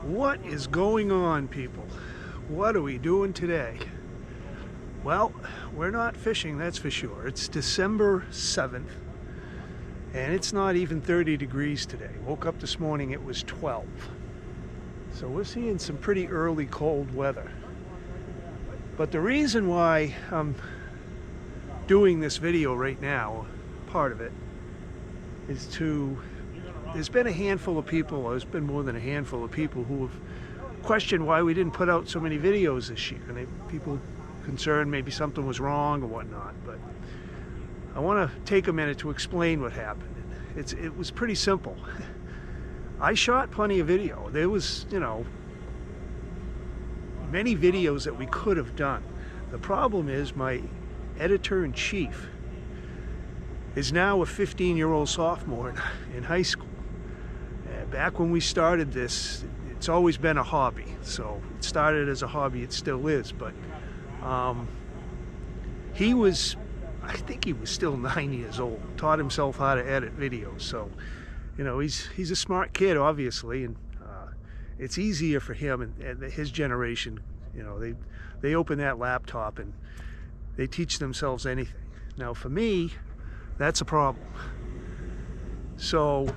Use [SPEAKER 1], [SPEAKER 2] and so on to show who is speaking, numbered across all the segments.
[SPEAKER 1] What is going on, people? What are we doing today? Well, we're not fishing, that's for sure. It's December 7th, and it's not even 30 degrees today. Woke up this morning, it was 12. So we're seeing some pretty early cold weather. But the reason why I'm doing this video right now, part of it, is there's been a handful of people, there's been more than a handful of people who have questioned why we didn't put out so many videos this year. And people concerned maybe something was wrong or whatnot. But I want to take a minute to explain what happened. It was pretty simple. I shot plenty of video. There was, many videos that we could have done. The problem is my editor-in-chief is now a 15-year-old sophomore in high school. Back when we started this, it's always been a hobby. So it started as a hobby, it still is, but I think he was still 9 years old, taught himself how to edit videos. So, he's a smart kid, obviously, and it's easier for him and his generation. They open that laptop and they teach themselves anything. Now, for me, that's a problem. So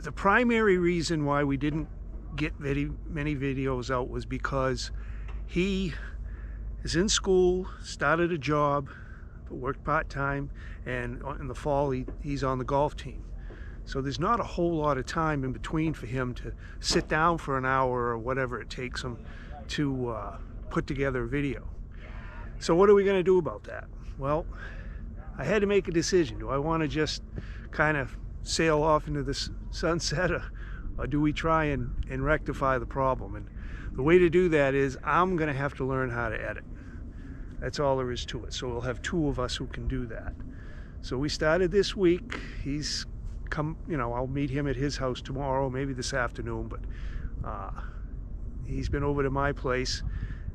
[SPEAKER 1] the primary reason why we didn't get many videos out was because he is in school, started a job, worked part-time, and in the fall he's on the golf team. So there's not a whole lot of time in between for him to sit down for an hour or whatever it takes him to put together a video. So what are we going to do about that? Well, I had to make a decision. Do I want to just kind of sail off into the sunset, or do we try and rectify the problem? And the way to do that is I'm going to have to learn how to edit. That's all there is to it. So we'll have two of us who can do that. So we started this week. He's come, I'll meet him at his house tomorrow, maybe this afternoon, but he's been over to my place,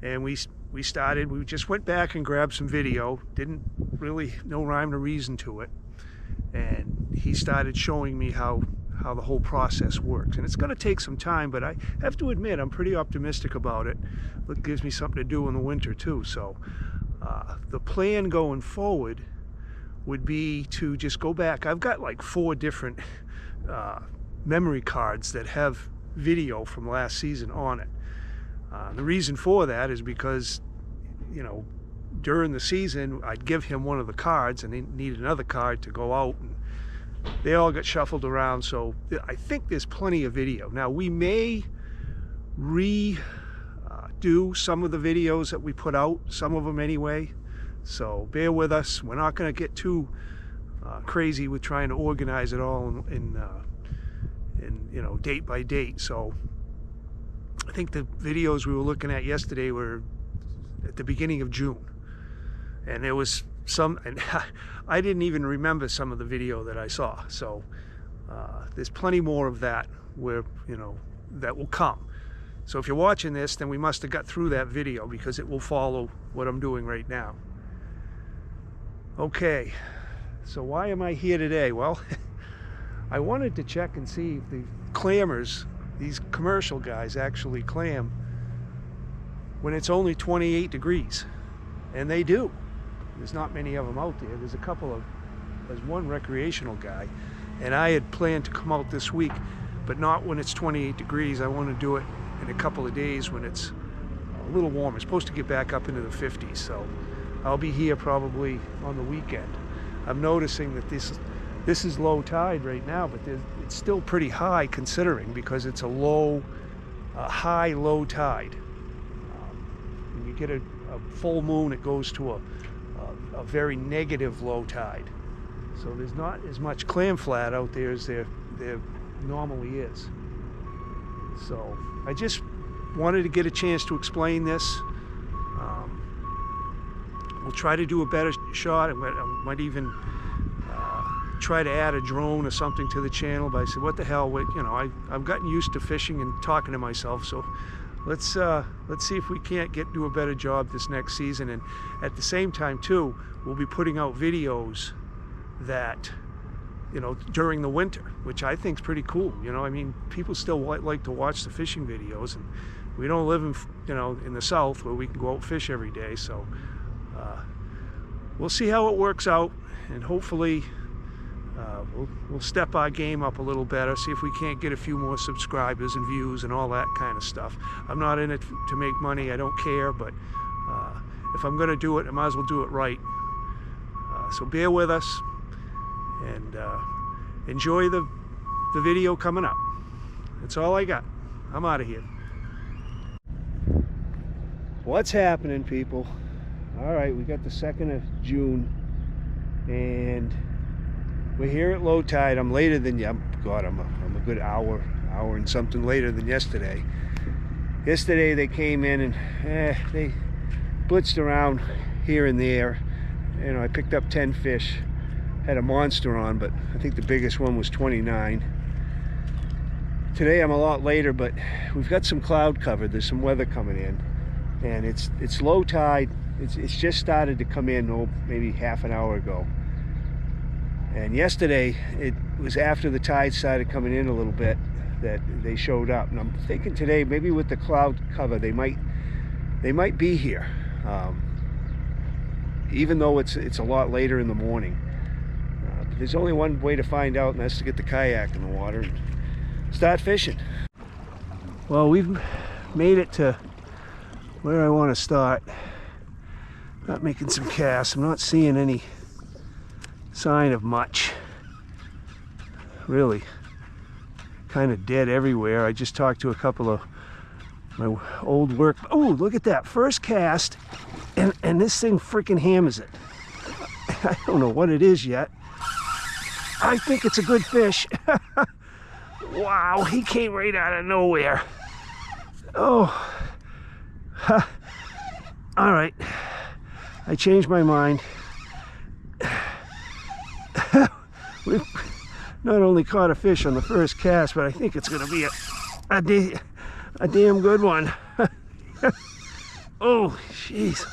[SPEAKER 1] and we just went back and grabbed some video. Didn't really, no rhyme or reason to it. And he started showing me how the whole process works. And it's going to take some time, but I have to admit I'm pretty optimistic about it. It gives me something to do in the winter too. So the plan going forward would be to just go back. I've got like 4 different memory cards that have video from last season on it. The reason for that is because, during the season, I'd give him one of the cards and he needed another card to go out, and they all got shuffled around. So I think there's plenty of video. Now, we may redo some of the videos that we put out, some of them anyway. So bear with us. We're not going to get too crazy with trying to organize it all in date by date. So I think the videos we were looking at yesterday were at the beginning of June. And there was some, and I didn't even remember some of the video that I saw. So there's plenty more of that that will come. So if you're watching this, then we must have got through that video, because it will follow what I'm doing right now. Okay, so why am I here today? Well, I wanted to check and see if the clammers, these commercial guys, actually clam when it's only 28 degrees. And they do. There's not many of them out there. There's one recreational guy, and I had planned to come out this week, but not when it's 28 degrees. I want to do it in a couple of days when it's a little warmer. It's supposed to get back up into the 50s, so I'll be here probably on the weekend. I'm noticing that this is low tide right now, but it's still pretty high considering, because it's a high low tide. When you get a full moon, it goes to a very negative low tide. So there's not as much clam flat out there as there normally is. So I just wanted to get a chance to explain this. We'll try to do a better shot. I might even try to add a drone or something to the channel, but I said, what the hell, I've gotten used to fishing and talking to myself, so let's see if we can't do a better job this next season. And at the same time too, we'll be putting out videos that you know, during the winter, which I think is pretty cool. You know, I mean, people still like to watch the fishing videos, and we don't live in, you know, in the South where we can go out and fish every day. So we'll see how it works out, and hopefully we'll step our game up a little better, see if we can't get a few more subscribers and views and all that kind of stuff. I'm not in it to make money, I don't care, but if I'm going to do it, I might as well do it right. So bear with us, and enjoy the video coming up. That's all I got. I'm out of here. What's happening, people? All right, we got the 2nd of June, and we're here at low tide. I'm later than you. God, I'm a good hour and something later than yesterday. Yesterday they came in and they blitzed around here and there. You know, I picked up 10 fish. Had a monster on, but I think the biggest one was 29. Today I'm a lot later, but we've got some cloud cover. There's some weather coming in, and it's low tide. It's just started to come in, maybe half an hour ago. And yesterday, it was after the tide started coming in a little bit that they showed up. And I'm thinking today, maybe with the cloud cover, they might be here, even though it's a lot later in the morning. But there's only one way to find out, and that's to get the kayak in the water and start fishing. Well, we've made it to where I want to start. Not making some casts. I'm not seeing any sign of much, really. Kind of dead everywhere. I just talked to a couple of my old work. Oh, look at that first cast, and this thing freaking hammers it. I don't know what it is yet. I think it's a good fish. Wow, he came right out of nowhere. Oh, all right, I changed my mind. We've not only caught a fish on the first cast, but I think it's going to be a damn good one. Oh, jeez.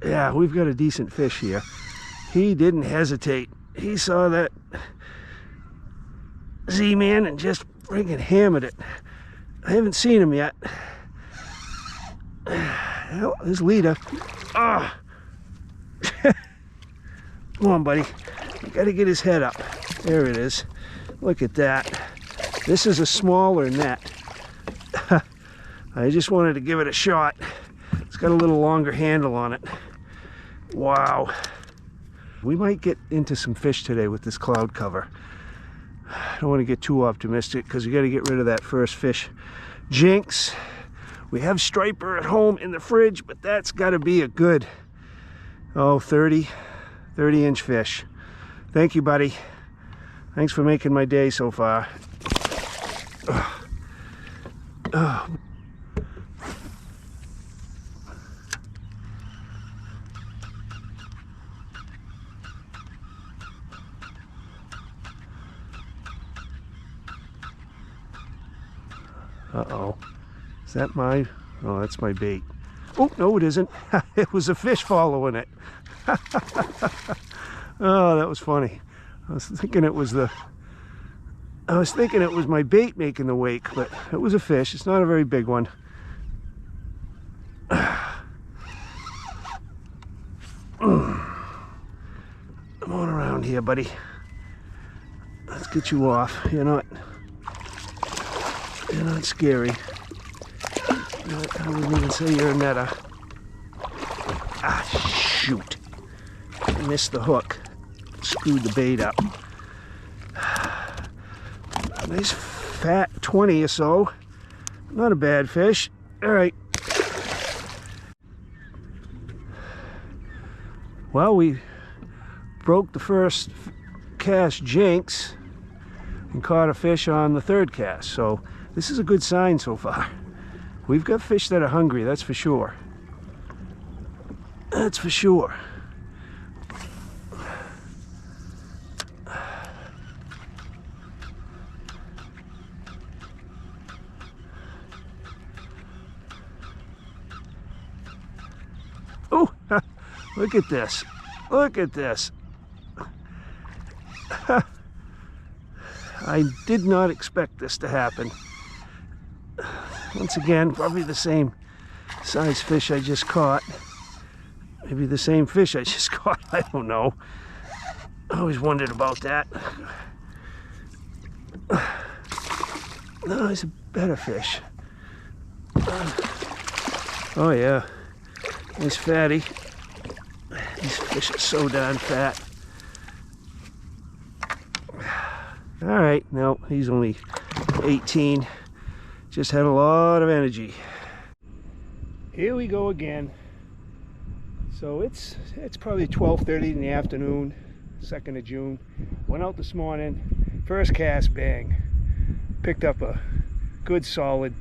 [SPEAKER 1] Yeah, we've got a decent fish here. He didn't hesitate. He saw that Z-Man and just freaking hammered it. I haven't seen him yet. Oh, there's Lita. Oh. Come on, buddy. You gotta get his head up. There it is. Look at that. This is a smaller net. I just wanted to give it a shot. It's got a little longer handle on it. Wow. We might get into some fish today with this cloud cover. I don't want to get too optimistic because we got to get rid of that first fish. Jinx. We have striper at home in the fridge, but that's got to be a good, 30-inch fish. Thank you, buddy. Thanks for making my day so far. Uh-oh. Is that my... Oh, that's my bait. Oh, no, it isn't. It was a fish following it. Oh, that was funny. I was thinking it was my bait making the wake, but it was a fish. It's not a very big one. Come on around here, buddy. Let's get you off. You're not scary. I wouldn't even say you're a netter. Ah, shoot. I missed the hook. Screwed the bait up. Nice fat 20 or so. Not a bad fish. All right. Well, we broke the first cast Jinx and caught a fish on the third cast. So this is a good sign so far. We've got fish that are hungry, that's for sure. That's for sure. Oh, look at this. Look at this. I did not expect this to happen. Once again, probably the same size fish I just caught. Maybe the same fish I just caught. I don't know. I always wondered about that. No, he's a better fish. Oh yeah, nice fatty. These fish are so darn fat. All right, no, he's only 18. Just had a lot of energy. Here we go again. So it's probably 12:30 in the afternoon, 2nd of June. Went out this morning, first cast, bang. Picked up a good solid,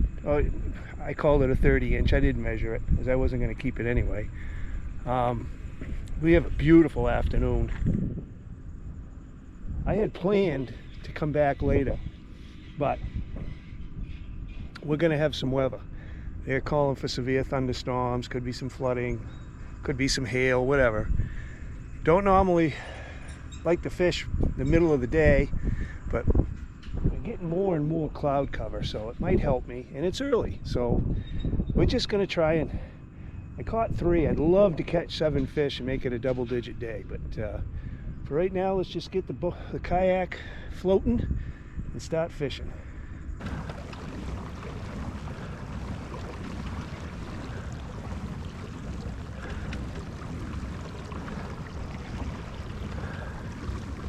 [SPEAKER 1] I called it a 30-inch. I didn't measure it because I wasn't going to keep it anyway. We have a beautiful afternoon. I had planned to come back later, but we're going to have some weather. They're calling for severe thunderstorms, could be some flooding, could be some hail, whatever. Don't normally like to fish the middle of the day, but we're getting more and more cloud cover, so it might help me, and it's early, so we're just going to try. And I caught 3. I'd love to catch 7 fish and make it a double-digit day, but for right now, let's just get the kayak floating and start fishing.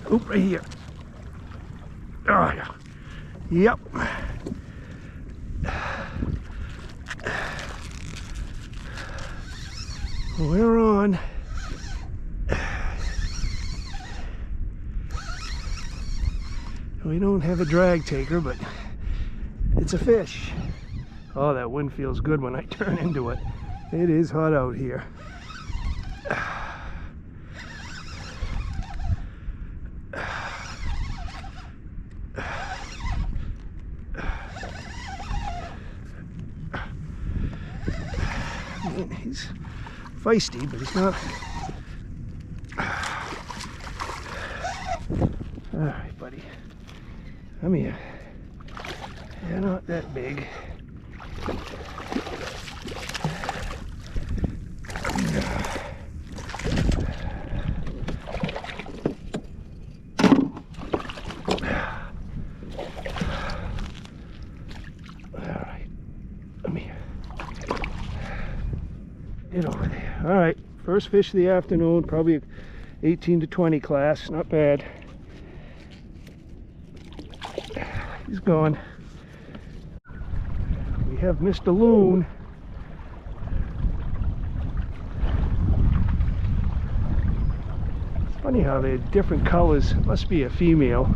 [SPEAKER 1] Oh, right here. Oh, yeah. Yep. We're on. We don't have a drag taker, but it's a fish. Oh, that wind feels good when I turn into it. It is hot out here. He's feisty, but he's not. All right, buddy. Come here. You're not that big. Get over there. All right, first fish of the afternoon, probably 18 to 20 class, not bad. He's gone. We have Mr. Loon. It's funny how they're different colors. Must be a female.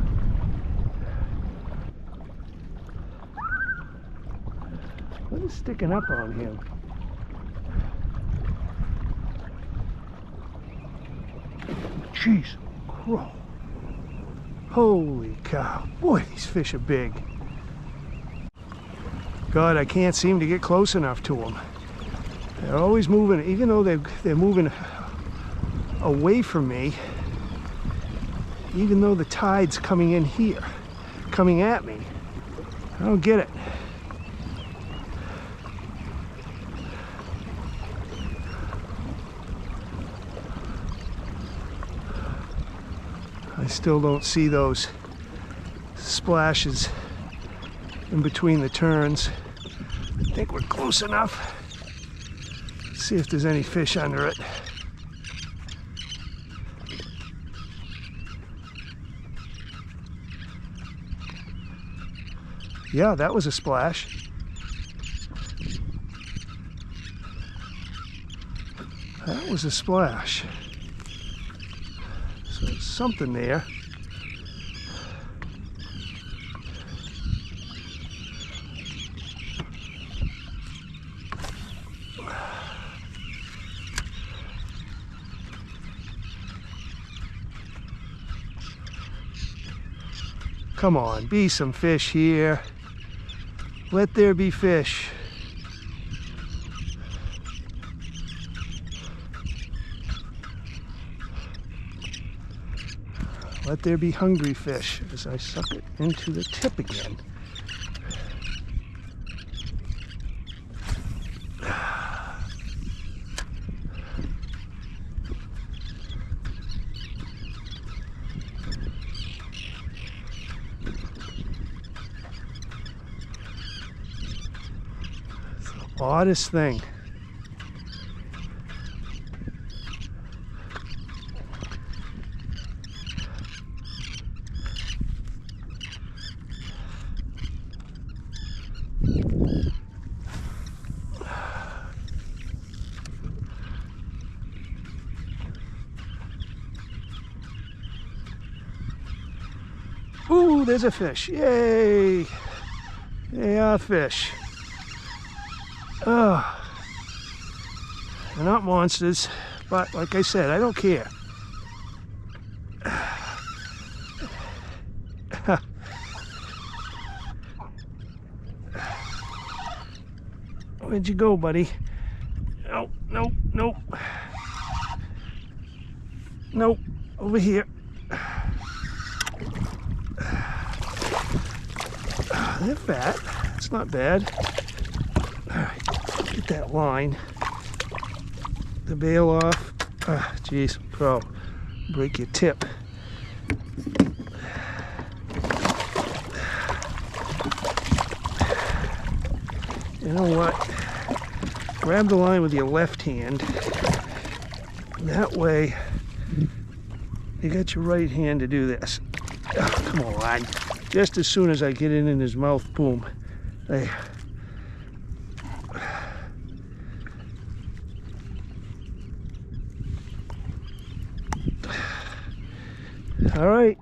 [SPEAKER 1] What is sticking up on him? Jeez, crow. Holy cow. Boy, these fish are big. God, I can't seem to get close enough to them. They're always moving, even though they're moving away from me, even though the tide's coming in here, coming at me. I don't get it. I still don't see those splashes in between the turns. I think we're close enough. Let's see if there's any fish under it. Yeah, that was a splash. That was a splash. So there's something there. Come on, be some fish here. Let there be fish. Let there be hungry fish as I suck it into the tip again. It's the oddest thing. Ooh, there's a fish. Yay! They are fish. Oh, they're not monsters, but like I said, I don't care. Where'd you go, buddy? Nope, nope, nope. Nope, over here. They're fat. It's not bad. All right, get that line. The bail off. Jeez, bro, break your tip. You know what? Grab the line with your left hand. That way, you got your right hand to do this. Oh, come on. Just as soon as I get it in his mouth, boom. There. All right.